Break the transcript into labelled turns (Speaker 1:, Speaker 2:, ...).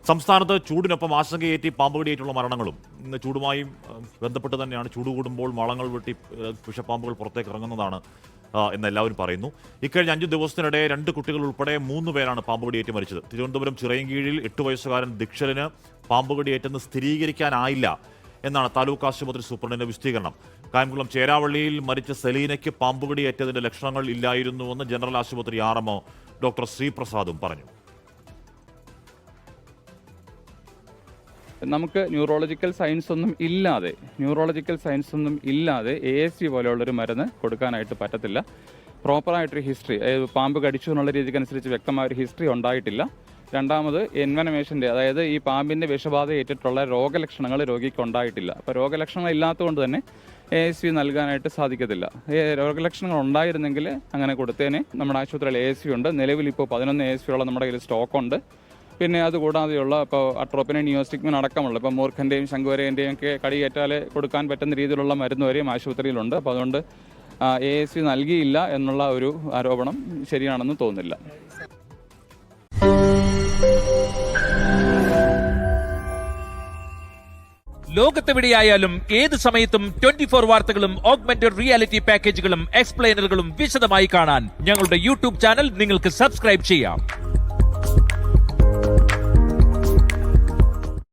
Speaker 1: സംസ്ഥാനത്ത് ചൂടിനൊപ്പം ആശങ്കയേറ്റി പാമ്പുകടിയേറ്റുള്ള മരണങ്ങളും ഇന്ന് ചൂടുമായി ബന്ധപ്പെട്ട് തന്നെയാണ്. ചൂട് കൂടുമ്പോൾ വളങ്ങൾ വെട്ടി വിഷപ്പാമ്പുകൾ പുറത്തേക്ക് ഇറങ്ങുന്നതാണ് എന്ന് എല്ലാവരും പറയുന്നു. ഇക്കഴിഞ്ഞ 5 ദിവസത്തിനിടെ 2 കുട്ടികൾ ഉൾപ്പെടെ 3 പേരാണ് പാമ്പുകടിയേറ്റ് മരിച്ചത്. തിരുവനന്തപുരം ചിറയൻകീഴിൽ 8 വയസ്സുകാരൻ ദിക്ഷലിന് പാമ്പുകടിയേറ്റെന്ന് സ്ഥിരീകരിക്കാനായില്ല എന്നാണ് താലൂക്ക് ആശുപത്രി സൂപ്രണ്ടിന്റെ വിശദീകരണം. കായംകുളം ചേരാവള്ളിയിൽ മരിച്ച സെലീനയ്ക്ക് പാമ്പുകടിയേറ്റതിന്റെ ലക്ഷണങ്ങൾ ഇല്ലായിരുന്നുവെന്ന് ജനറൽ ആശുപത്രി RMO ഡോക്ടർ ശ്രീപ്രസാദും പറഞ്ഞു.
Speaker 2: നമുക്ക് ന്യൂറോളജിക്കൽ സയൻസ് ഒന്നും ഇല്ലാതെ ASV പോലെയുള്ളൊരു മരുന്ന് കൊടുക്കാനായിട്ട് പറ്റത്തില്ല. പ്രോപ്പറായിട്ടൊരു ഹിസ്റ്ററി, പാമ്പ് കടിച്ചു എന്നുള്ള രീതിക്കനുസരിച്ച് വ്യക്തമായൊരു ഹിസ്റ്ററി ഉണ്ടായിട്ടില്ല. രണ്ടാമത് എൻവനമേഷൻ്റെ, അതായത് ഈ പാമ്പിൻ്റെ വിഷബാധ ഏറ്റിട്ടുള്ള രോഗലക്ഷണങ്ങൾ രോഗിക്ക് ഉണ്ടായിട്ടില്ല. അപ്പോൾ രോഗലക്ഷണങ്ങൾ ഇല്ലാത്തതുകൊണ്ട് തന്നെ ASV നൽകാനായിട്ട് സാധിക്കത്തില്ല. രോഗലക്ഷണങ്ങൾ ഉണ്ടായിരുന്നെങ്കിൽ അങ്ങനെ കൊടുത്തേനെ. നമ്മുടെ ആശുപത്രിയിൽ ASV ഉണ്ട്. നിലവിൽ ഇപ്പോൾ 11 ASV നമ്മുടെ കയ്യിൽ സ്റ്റോക്കുണ്ട്. പിന്നെ അതുകൂടാതെയുള്ള ഇപ്പോൾ അട്രോപ്പിനെ, നിയോസ്റ്റിക്മിൻ അടക്കമുള്ള ഇപ്പോൾ മൂർഖൻ്റെയും ശംഖുവരേൻ്റെയും ഒക്കെ കടിയേറ്റാൽ കൊടുക്കാൻ പറ്റുന്ന രീതിയിലുള്ള മരുന്ന് വരെയും ആശുപത്രിയിലുണ്ട്. അപ്പോൾ അതുകൊണ്ട് ASV നൽകിയില്ല എന്നുള്ള ഒരു ആരോപണം ശരിയാണെന്ന് തോന്നുന്നില്ല.
Speaker 3: ലോകത്തെവിടെയായാലും ഏത് സമയത്തും 24 വാർത്തകളും ഓഗ്മെന്റഡ് റിയാലിറ്റി പാക്കേജുകളും എക്സ്പ്ലെയിനറുകളും വിശദമായി കാണാൻ ഞങ്ങളുടെ YouTube ചാനൽ നിങ്ങൾക്ക് സബ്സ്ക്രൈബ് ചെയ്യാം.